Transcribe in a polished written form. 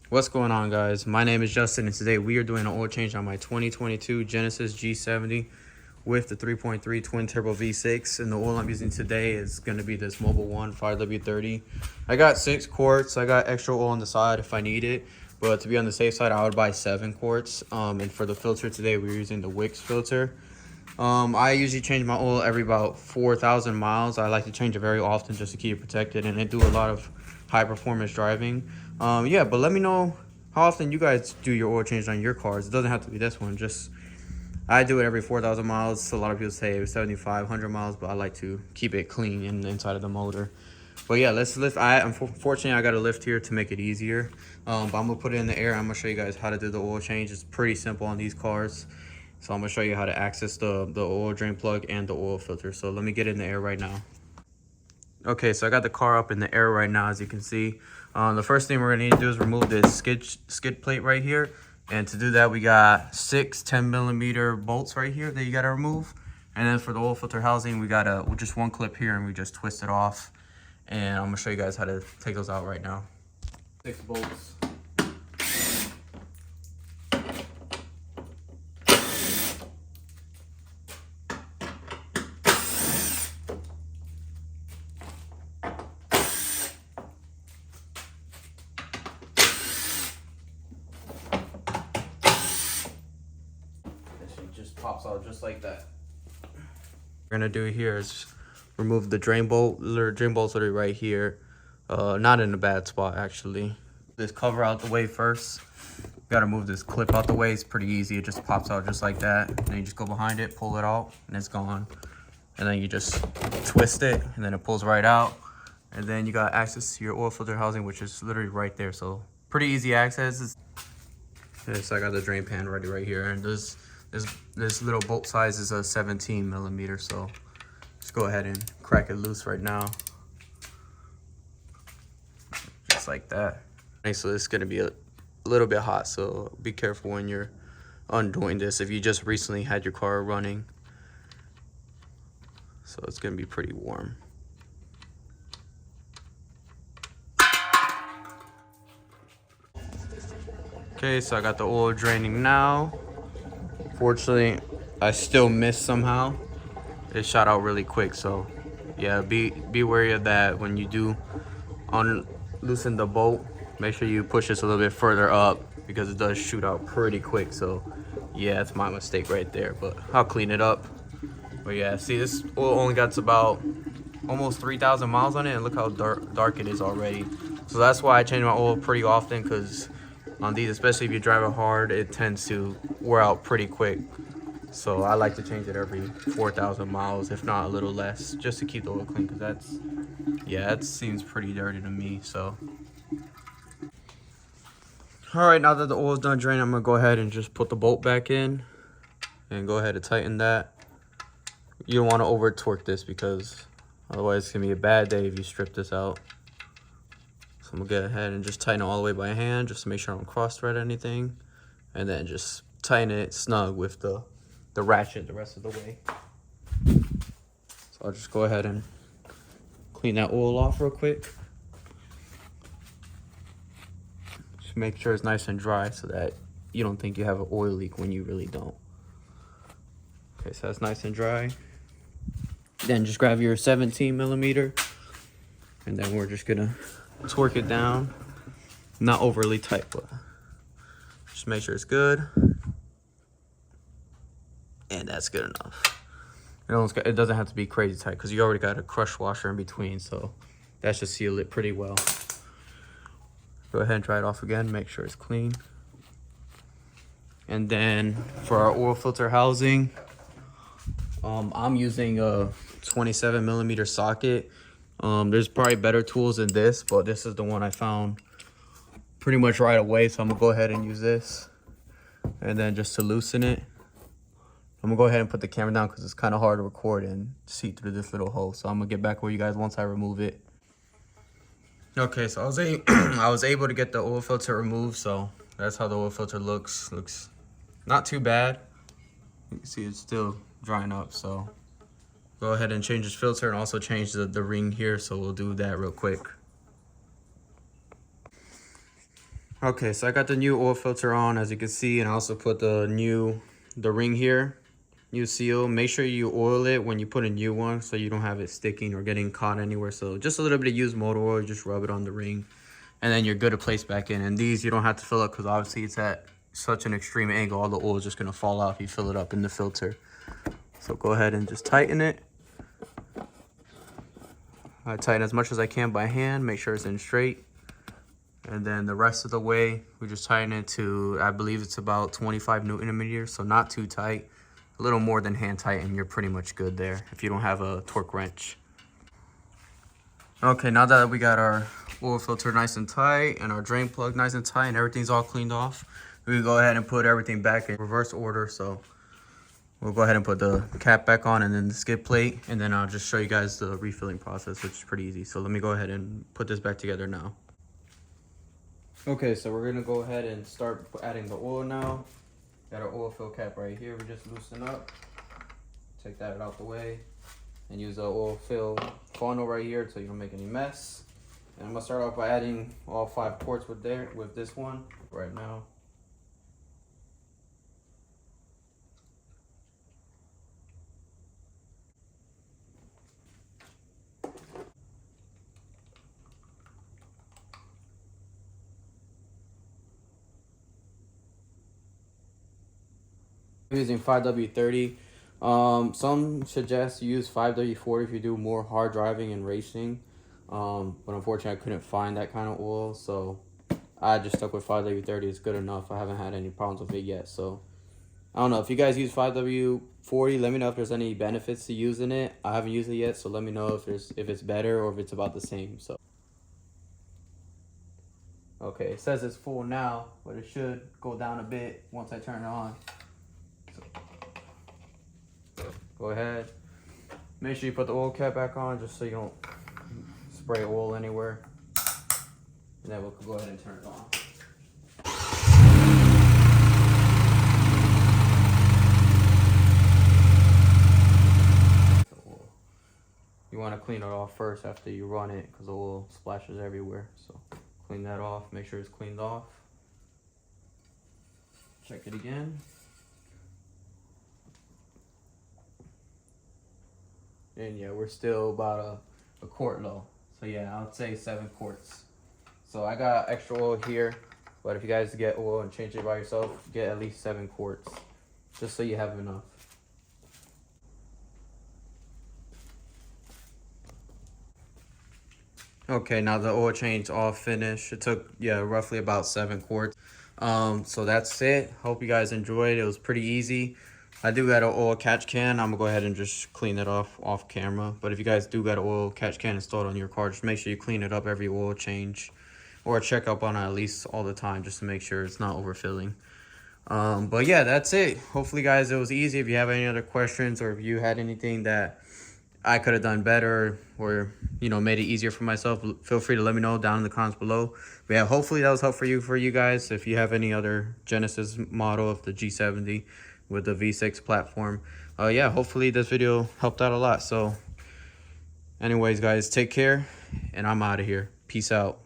What's going on, guys? My name is Justin, and today we are doing an oil change on my 2022 Genesis G70 with the 3.3 twin turbo V6. And the oil I'm using today is going to be this Mobil 1 5W30. I got 6 quarts. I got extra oil on the side if I need it, but to be on the safe side, I would buy 7 quarts. And for the filter today, we're using the Wix filter. I usually change my oil every about 4,000 miles. I like to change it very often just to keep it protected, and I do a lot of high performance driving. Yeah, but let me know how often you guys do your oil change on your cars. It doesn't have to be this one. Just I do it every 4,000 miles. So a lot of people say 7,500 miles, but I like to keep it clean in the inside of the motor. But yeah, let's lift. Unfortunately, I got a lift here to make it easier. But I'm gonna put it in the air. I'm gonna show you guys how to do the oil change. It's pretty simple on these cars. So I'm gonna show you how to access the oil drain plug and the oil filter. So let me get in the air right now. Okay, so I got the car up in the air right now, as you can see. The first thing we're gonna need to do is remove this skid plate right here. And to do that, we got 6 10mm bolts right here that you gotta remove. And then for the oil filter housing, we got just one clip here, and we just twist it off. And I'm gonna show you guys how to take those out right now. 6 bolts. Just pops out just like that. What we're gonna do here is remove the drain bolt. Drain bolt's literally right here. Not in a bad spot, actually. This cover out the way first. Gotta move this clip out the way. It's pretty easy. It just pops out just like that. And then you just go behind it, pull it out, and it's gone. And then you just twist it, and then it pulls right out. And then you got access to your oil filter housing, which is literally right there. So pretty easy access. Yes, I got the drain pan ready right here, and this little bolt size is a 17mm. So just go ahead and crack it loose right now, just like that. Okay, so it's gonna be a little bit hot, so be careful when you're undoing this if you just recently had your car running. So it's gonna be pretty warm. Okay, so I got the oil draining now. Fortunately, I still missed somehow. It shot out really quick, so yeah, be wary of that when you do loosen the bolt. Make sure you push this a little bit further up because it does shoot out pretty quick. So yeah, it's my mistake right there, but I'll clean it up. But yeah, see, this oil only got about almost 3,000 miles on it, and look how dark it is already. So that's why I change my oil pretty often, because on these, especially if you drive it hard, it tends to wear out pretty quick. So I like to change it every 4,000 miles, if not a little less, just to keep the oil clean, because that seems pretty dirty to me. So all right, now that the oil's done draining, I'm gonna go ahead and just put the bolt back in and go ahead and tighten that. You don't want to over torque this, because otherwise it's gonna be a bad day if you strip this out. So I'm gonna go ahead and just tighten it all the way by hand, just to make sure I don't cross thread anything, and then just tighten it snug with the ratchet the rest of the way. So I'll just go ahead and clean that oil off real quick. Just make sure it's nice and dry so that you don't think you have an oil leak when you really don't. Okay, so that's nice and dry. Then just grab your 17mm, and then we're just gonna torque it down. Not overly tight, but just make sure it's good. And that's good enough. It doesn't have to be crazy tight, because you already got a crush washer in between, so that should seal it pretty well. Go ahead and try it off again, make sure it's clean. And then for our oil filter housing, I'm using a 27mm socket. There's probably better tools than this, but this is the one I found pretty much right away, so I'm gonna go ahead and use this. And then just to loosen it, I'm gonna go ahead and put the camera down, because it's kind of hard to record and see through this little hole. So I'm gonna get back with you guys once I remove it. Okay, so I was able to get the oil filter removed, so that's how the oil filter looks. Looks not too bad. You can see it's still drying up, so go ahead and change this filter and also change the ring here, so we'll do that real quick. Okay, so I got the new oil filter on, as you can see, and I also put the ring here, new seal. Make sure you oil it when you put a new one so you don't have it sticking or getting caught anywhere. So just a little bit of used motor oil, just rub it on the ring, and then you're good to place back in. And these you don't have to fill up because obviously it's at such an extreme angle, all the oil is just gonna fall out if you fill it up in the filter. So go ahead and just tighten it. I tighten as much as I can by hand, make sure it's in straight. And then the rest of the way, we just tighten it to, I believe it's about 25 Newton meters, so not too tight. A little more than hand tight and you're pretty much good there if you don't have a torque wrench. Okay, now that we got our oil filter nice and tight and our drain plug nice and tight and everything's all cleaned off, we can go ahead and put everything back in reverse order. So we'll go ahead and put the cap back on and then the skid plate, and then I'll just show you guys the refilling process, which is pretty easy. So let me go ahead and put this back together now. Okay, so we're gonna go ahead and start adding the oil now. Got our oil fill cap right here. We just loosen up, take that out the way, and use the oil fill funnel right here so you don't make any mess. And I'm gonna start off by adding all 5 quarts with this one right now. Using 5W30. Some suggest you use 5W40 if you do more hard driving and racing. But unfortunately I couldn't find that kind of oil, so I just stuck with 5W30. It's good enough. I haven't had any problems with it yet. So I don't know if you guys use 5W40, let me know if there's any benefits to using it. I haven't used it yet, so let me know if it's better or if it's about the same. So okay, it says it's full now, but it should go down a bit once I turn it on. Go ahead, make sure you put the oil cap back on just so you don't spray oil anywhere, and then we'll go ahead and turn it on. You want to clean it off first after you run it because the oil splashes everywhere. So clean that off, make sure it's cleaned off. Check it again. And yeah, we're still about a quart low. So yeah, I would say 7 quarts. So I got extra oil here, but if you guys get oil and change it by yourself, get at least 7 quarts, just so you have enough. Okay, now the oil change all finished. It took, yeah, roughly about 7 quarts. So that's it. Hope you guys enjoyed. It was pretty easy. I do got an oil catch can. I'm gonna go ahead and just clean it off camera. But if you guys do got an oil catch can installed on your car, just make sure you clean it up every oil change, or check up on it at least all the time just to make sure it's not overfilling. But yeah, that's it. Hopefully guys, it was easy. If you have any other questions or if you had anything that I could have done better or, you know, made it easier for myself, feel free to let me know down in the comments below. But yeah, hopefully that was helpful for you guys. If you have any other Genesis model of the G70 with the V6 platform, yeah, hopefully this video helped out a lot. So anyways guys, take care and I'm out of here. Peace out.